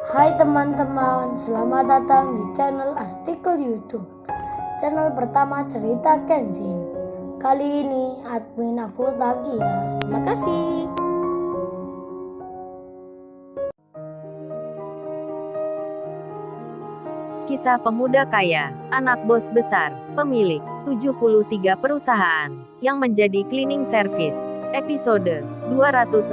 Hai teman-teman, selamat datang di channel artikel YouTube. Channel pertama cerita Kenshin. Kali ini admin upload lagi ya. Terima kasih. Kisah pemuda kaya, anak bos besar, pemilik 73 perusahaan, yang menjadi cleaning service. Episode 261.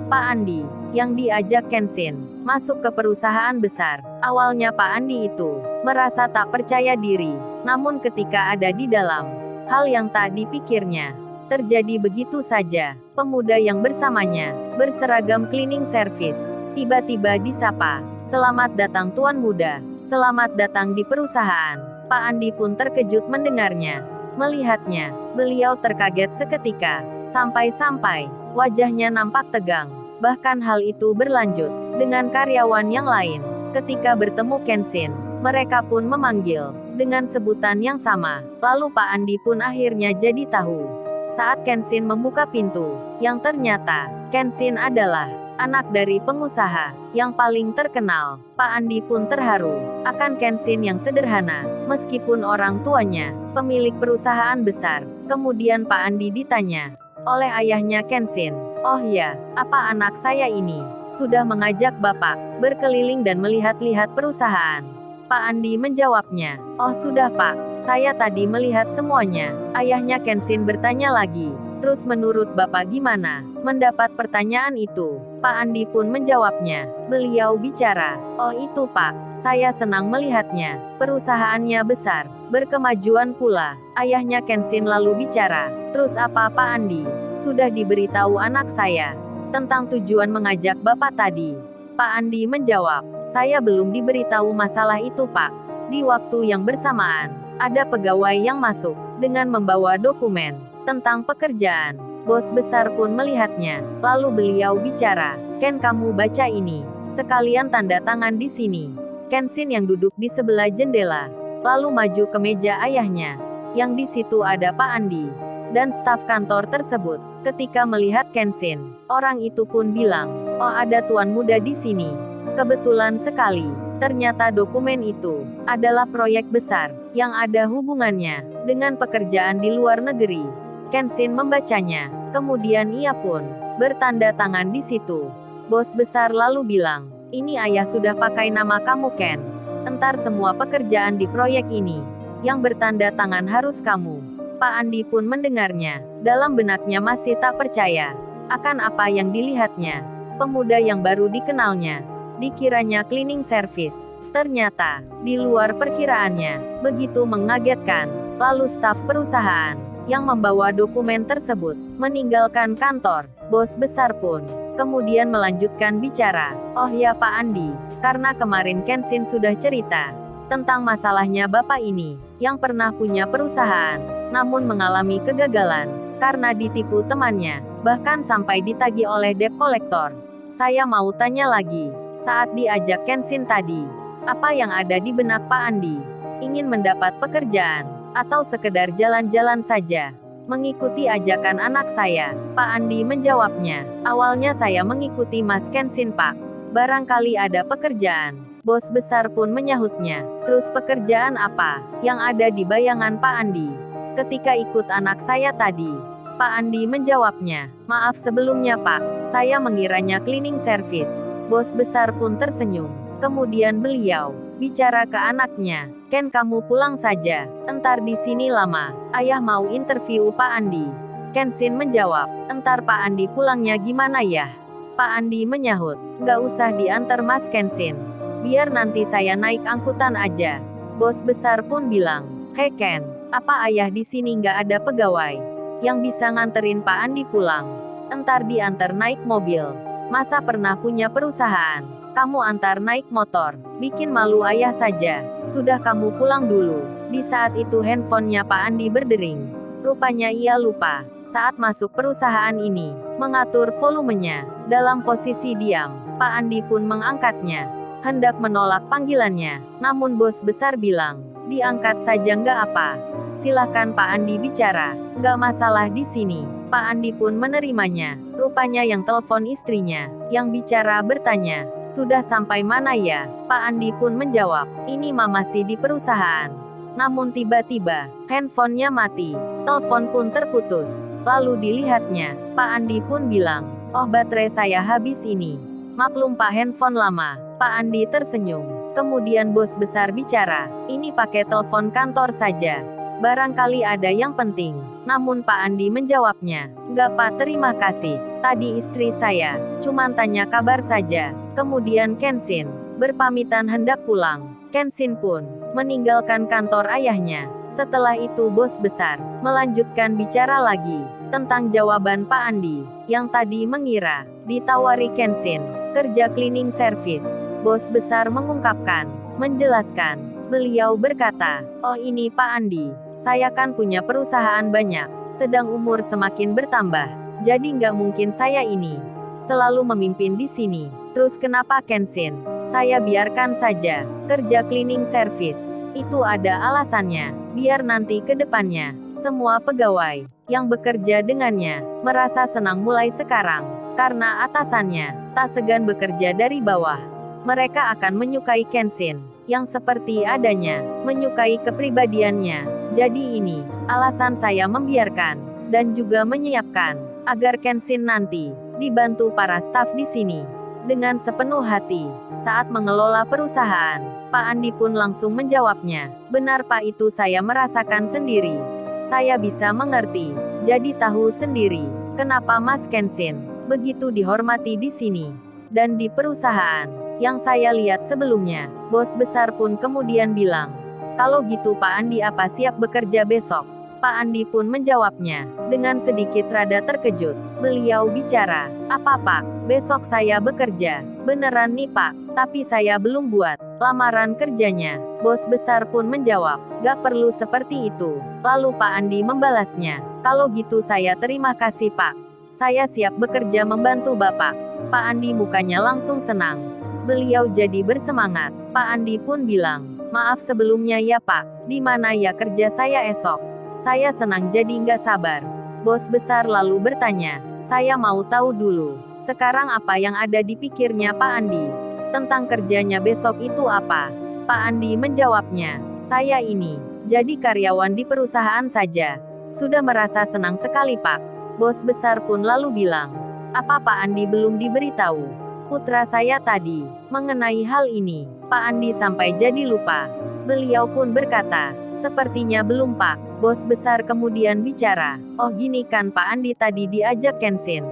Pak Andi, yang diajak Kenshin masuk ke perusahaan besar. Awalnya Pak Andi itu merasa tak percaya diri, namun ketika ada di dalam, hal yang tak dipikirnya terjadi begitu saja. Pemuda yang bersamanya berseragam cleaning service tiba-tiba disapa, "Selamat datang Tuan Muda, selamat datang di perusahaan." Pak Andi pun terkejut mendengarnya. Melihatnya, beliau terkaget seketika, sampai-sampai wajahnya nampak tegang. Bahkan hal itu berlanjut dengan karyawan yang lain. Ketika bertemu Kenshin, mereka pun memanggil dengan sebutan yang sama. Lalu Pak Andi pun akhirnya jadi tahu. Saat Kenshin membuka pintu, yang ternyata Kenshin adalah anak dari pengusaha yang paling terkenal. Pak Andi pun terharu akan Kenshin yang sederhana, meskipun orang tuanya pemilik perusahaan besar. Kemudian Pak Andi ditanya oleh ayahnya Kenshin, "Oh ya, apa anak saya ini sudah mengajak Bapak berkeliling dan melihat-lihat perusahaan?" Pak Andi menjawabnya, "Oh sudah Pak, saya tadi melihat semuanya." Ayahnya Kenshin bertanya lagi, "Terus menurut Bapak gimana mendapat pertanyaan itu?" Pak Andi pun menjawabnya. Beliau bicara, "Oh itu Pak, saya senang melihatnya. Perusahaannya besar, berkemajuan pula." Ayahnya Kenshin lalu bicara, "Terus apa Pak Andi sudah diberitahu anak saya tentang tujuan mengajak Bapak tadi?" Pak Andi menjawab, "Saya belum diberitahu masalah itu Pak." Di waktu yang bersamaan, ada pegawai yang masuk dengan membawa dokumen tentang pekerjaan. Bos besar pun melihatnya, lalu beliau bicara, "Ken, kamu baca ini, sekalian tanda tangan di sini." Kenshin yang duduk di sebelah jendela, lalu maju ke meja ayahnya, yang di situ ada Pak Andi dan staf kantor tersebut. Ketika melihat Kenshin, orang itu pun bilang, "Oh ada Tuan Muda di sini." Kebetulan sekali, ternyata dokumen itu adalah proyek besar yang ada hubungannya dengan pekerjaan di luar negeri. Kenshin membacanya, kemudian ia pun bertanda tangan di situ. Bos besar lalu bilang, "Ini ayah sudah pakai nama kamu Ken. Entar semua pekerjaan di proyek ini yang bertanda tangan harus kamu." Pak Andi pun mendengarnya. Dalam benaknya masih tak percaya akan apa yang dilihatnya. Pemuda yang baru dikenalnya, dikiranya cleaning service. Ternyata, di luar perkiraannya, begitu mengagetkan. Lalu staf perusahaan yang membawa dokumen tersebut meninggalkan kantor. Bos besar pun kemudian melanjutkan bicara, "Oh ya Pak Andi, karena kemarin Kenshin sudah cerita tentang masalahnya Bapak ini, yang pernah punya perusahaan, namun mengalami kegagalan karena ditipu temannya, bahkan sampai ditagih oleh debt collector. Saya mau tanya lagi, saat diajak Kenshin tadi, apa yang ada di benak Pak Andi? Ingin mendapat pekerjaan atau sekedar jalan-jalan saja mengikuti ajakan anak saya?" Pak Andi menjawabnya, "Awalnya saya mengikuti Mas Kenshin Pak. Barangkali ada pekerjaan." Bos besar pun menyahutnya, "Terus pekerjaan apa yang ada di bayangan Pak Andi ketika ikut anak saya tadi?" Pak Andi menjawabnya, "Maaf sebelumnya Pak, saya mengiranya cleaning service." Bos besar pun tersenyum. Kemudian beliau bicara ke anaknya, "Ken, kamu pulang saja, entar di sini lama. Ayah mau interview Pak Andi." Kenshin menjawab, "Entar Pak Andi pulangnya gimana ya?" Pak Andi menyahut, "Nggak usah diantar Mas Kenshin. Biar nanti saya naik angkutan aja." Bos besar pun bilang, "Hei Ken, apa ayah di sini nggak ada pegawai yang bisa nganterin Pak Andi pulang? Entar diantar naik mobil. Masa pernah punya perusahaan kamu antar naik motor? Bikin malu ayah saja. Sudah kamu pulang dulu." Di saat itu handphonenya Pak Andi berdering. Rupanya ia lupa saat masuk perusahaan ini mengatur volumenya. Dalam posisi diam, Pak Andi pun mengangkatnya, hendak menolak panggilannya, namun bos besar bilang, "Diangkat saja nggak apa. Silahkan Pak Andi bicara, nggak masalah di sini." Pak Andi pun menerimanya. Rupanya yang telepon istrinya. Yang bicara bertanya, "Sudah sampai mana ya?" Pak Andi pun menjawab, "Ini Mama masih di perusahaan." Namun tiba-tiba, handphonenya mati. Telepon pun terputus. Lalu dilihatnya, Pak Andi pun bilang, "Oh, baterai saya habis ini." Maklum Pak, handphone lama. Pak Andi tersenyum. Kemudian bos besar bicara, "Ini pakai telepon kantor saja. Barangkali ada yang penting." Namun Pak Andi menjawabnya, "Nggak Pak, terima kasih. Tadi istri saya cuman tanya kabar saja." Kemudian Kenshin berpamitan hendak pulang. Kenshin pun meninggalkan kantor ayahnya. Setelah itu bos besar melanjutkan bicara lagi tentang jawaban Pak Andi yang tadi mengira ditawari Kenshin kerja cleaning service. Bos besar mengungkapkan, menjelaskan. Beliau berkata, "Oh ini Pak Andi, saya kan punya perusahaan banyak, sedang umur semakin bertambah. Jadi nggak mungkin saya ini selalu memimpin di sini. Terus kenapa Kenshin? Saya biarkan saja kerja cleaning service. Itu ada alasannya, biar nanti ke depannya semua pegawai yang bekerja dengannya merasa senang mulai sekarang. Karena atasannya tak segan bekerja dari bawah. Mereka akan menyukai Kenshin yang seperti adanya, menyukai kepribadiannya. Jadi ini alasan saya membiarkan dan juga menyiapkan agar Kenshin nanti dibantu para staf di sini dengan sepenuh hati saat mengelola perusahaan." Pak Andi pun langsung menjawabnya, "Benar Pak, itu saya merasakan sendiri. Saya bisa mengerti. Jadi tahu sendiri kenapa Mas Kenshin begitu dihormati di sini dan di perusahaan yang saya lihat sebelumnya." Bos besar pun kemudian bilang, "Kalau gitu Pak Andi apa siap bekerja besok?" Pak Andi pun menjawabnya, dengan sedikit rada terkejut. Beliau bicara, "Apa Pak, besok saya bekerja? Beneran nih Pak, tapi saya belum buat lamaran kerjanya." Bos besar pun menjawab, "Gak perlu seperti itu." Lalu Pak Andi membalasnya, "Kalau gitu saya terima kasih Pak. Saya siap bekerja membantu Bapak." Pak Andi mukanya langsung senang. Beliau jadi bersemangat. Pak Andi pun bilang, "Maaf sebelumnya ya Pak, di mana ya kerja saya esok? Saya senang jadi nggak sabar." Bos besar lalu bertanya, "Saya mau tahu dulu, sekarang apa yang ada di pikirnya Pak Andi? Tentang kerjanya besok itu apa?" Pak Andi menjawabnya, "Saya ini jadi karyawan di perusahaan saja sudah merasa senang sekali Pak." Bos besar pun lalu bilang, "Apa Pak Andi belum diberitahu putra saya tadi mengenai hal ini?" Pak Andi sampai jadi lupa. Beliau pun berkata, "Sepertinya belum Pak." Bos besar kemudian bicara, "Oh gini kan Pak Andi tadi diajak Kenshin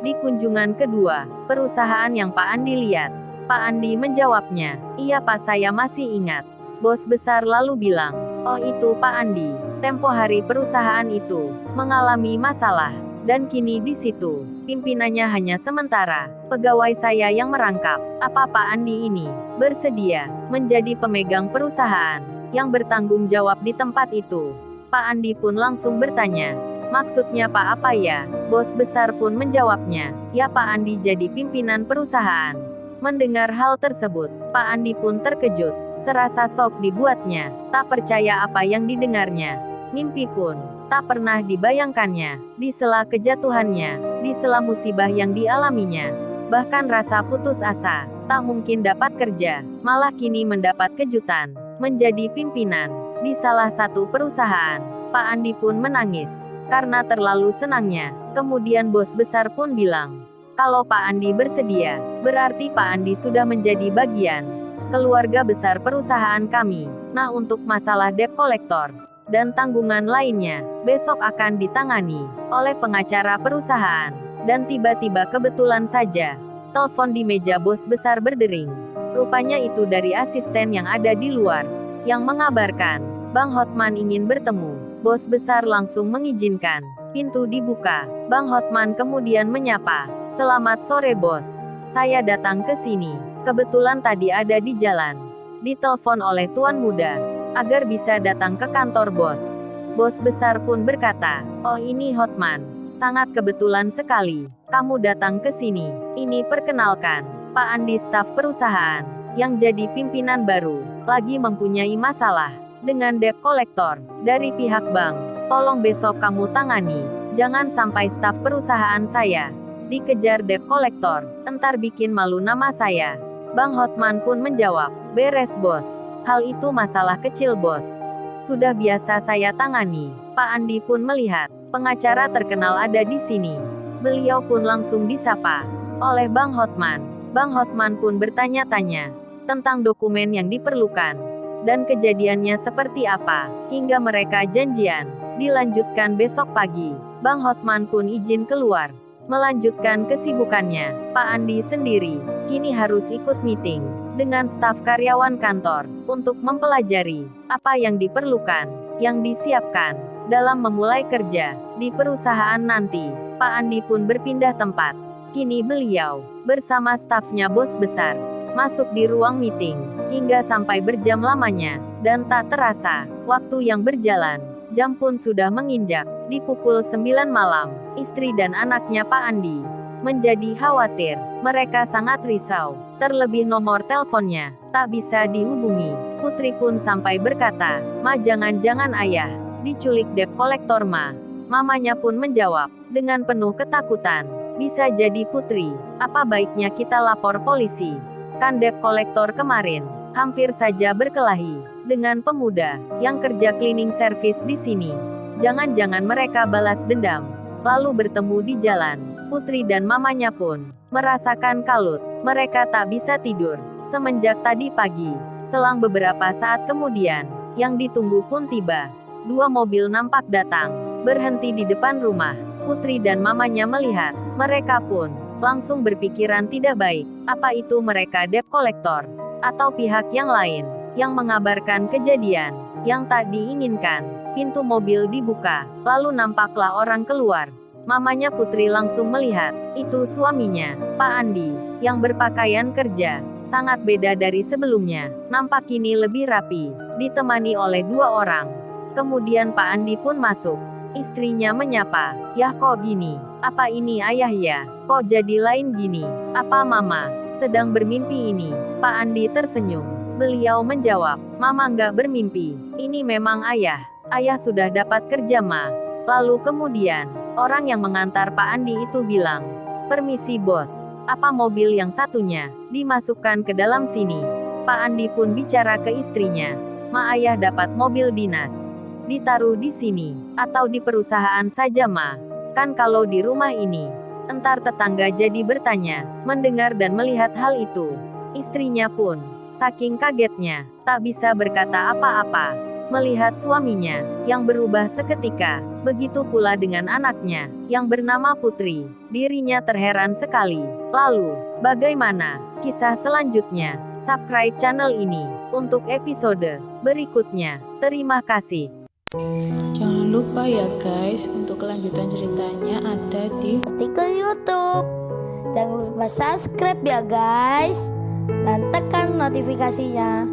di kunjungan kedua perusahaan yang Pak Andi lihat." Pak Andi menjawabnya, "Iya Pak, saya masih ingat." Bos besar lalu bilang, "Oh itu Pak Andi, tempo hari perusahaan itu mengalami masalah dan kini di situ pimpinannya hanya sementara. Pegawai saya yang merangkap. Apa Pak Andi ini bersedia menjadi pemegang perusahaan yang bertanggung jawab di tempat itu?" Pak Andi pun langsung bertanya, "Maksudnya Pak apa ya?" Bos besar pun menjawabnya, "Ya Pak Andi jadi pimpinan perusahaan." Mendengar hal tersebut, Pak Andi pun terkejut. Serasa sok dibuatnya, tak percaya apa yang didengarnya. Mimpi pun tak pernah dibayangkannya. Di sela kejatuhannya, di sela musibah yang dialaminya, bahkan rasa putus asa, tak mungkin dapat kerja, malah kini mendapat kejutan, menjadi pimpinan di salah satu perusahaan. Pak Andi pun menangis karena terlalu senangnya. Kemudian bos besar pun bilang, "Kalau Pak Andi bersedia, berarti Pak Andi sudah menjadi bagian keluarga besar perusahaan kami. Nah untuk masalah debt collector dan tanggungan lainnya, besok akan ditangani oleh pengacara perusahaan." Dan tiba-tiba kebetulan saja, telepon di meja bos besar berdering. Rupanya itu dari asisten yang ada di luar, yang mengabarkan, Bang Hotman ingin bertemu. Bos besar langsung mengizinkan. Pintu dibuka. Bang Hotman kemudian menyapa, "Selamat sore bos. Saya datang ke sini. Kebetulan tadi ada di jalan. Ditelepon oleh Tuan Muda agar bisa datang ke kantor bos." Bos besar pun berkata, "Oh ini Hotman. Sangat kebetulan sekali kamu datang ke sini. Ini perkenalkan, Pak Andi, staf perusahaan yang jadi pimpinan baru, lagi mempunyai masalah dengan debt collector dari pihak bank. Tolong besok kamu tangani. Jangan sampai staf perusahaan saya Dikejar debt collector, entar bikin malu nama saya. Bang Hotman pun menjawab, beres bos. Hal itu masalah kecil bos. Sudah biasa saya tangani. Pak Andi pun melihat, pengacara terkenal ada di sini. Beliau pun langsung disapa oleh Bang Hotman. Bang Hotman pun bertanya-tanya tentang dokumen yang diperlukan dan kejadiannya seperti apa, hingga mereka janjian dilanjutkan besok pagi. Bang Hotman pun izin keluar, melanjutkan kesibukannya. Pak Andi sendiri kini harus ikut meeting dengan staf karyawan kantor untuk mempelajari apa yang diperlukan, yang disiapkan dalam memulai kerja di perusahaan nanti. Pak Andi pun berpindah tempat. Kini beliau bersama stafnya bos besar masuk di ruang meeting hingga sampai berjam lamanya, dan tak terasa waktu yang berjalan. Jam pun sudah menginjak di pukul 9 malam. Istri dan anaknya Pak Andi menjadi khawatir. Mereka sangat risau. Terlebih nomor teleponnya tak bisa dihubungi. Putri pun sampai berkata, "Ma, jangan-jangan ayah diculik debt collector, Ma." Mamanya pun menjawab dengan penuh ketakutan, "Bisa jadi Putri. Apa baiknya kita lapor polisi? Kan debt collector kemarin hampir saja berkelahi dengan pemuda yang kerja cleaning service di sini. Jangan-jangan mereka balas dendam, lalu bertemu di jalan." Putri dan mamanya pun merasakan kalut. Mereka tak bisa tidur semenjak tadi pagi. Selang beberapa saat kemudian, yang ditunggu pun tiba. 2 mobil nampak datang, berhenti di depan rumah. Putri dan mamanya melihat, mereka pun langsung berpikiran tidak baik. Apa itu mereka debt collector atau pihak yang lain yang mengabarkan kejadian yang tak diinginkan? Pintu mobil dibuka, lalu nampaklah orang keluar. Mamanya Putri langsung melihat, itu suaminya, Pak Andi, yang berpakaian kerja sangat beda dari sebelumnya. Nampak kini lebih rapi, ditemani oleh 2 orang. Kemudian Pak Andi pun masuk. Istrinya menyapa, "Yah, kok gini? Apa ini ayah ya? Kok jadi lain gini? Apa mama sedang bermimpi ini?" Pak Andi tersenyum. Beliau menjawab, "Mama nggak bermimpi. Ini memang ayah. Ayah sudah dapat kerja, Ma." Lalu kemudian, orang yang mengantar Pak Andi itu bilang, "Permisi bos, apa mobil yang satunya dimasukkan ke dalam sini?" Pak Andi pun bicara ke istrinya, "Ma, ayah dapat mobil dinas. Ditaruh di sini, atau di perusahaan saja, Ma. Kan kalau di rumah ini." Entar tetangga jadi bertanya, mendengar dan melihat hal itu. Istrinya pun saking kagetnya, tak bisa berkata apa-apa. Melihat suaminya yang berubah seketika, begitu pula dengan anaknya yang bernama Putri. Dirinya terheran sekali. Lalu, bagaimana kisah selanjutnya? Subscribe channel ini untuk episode berikutnya. Terima kasih. Jangan lupa ya guys, untuk kelanjutan ceritanya ada di Artikel YouTube. Jangan lupa subscribe ya guys, dan tekan notifikasinya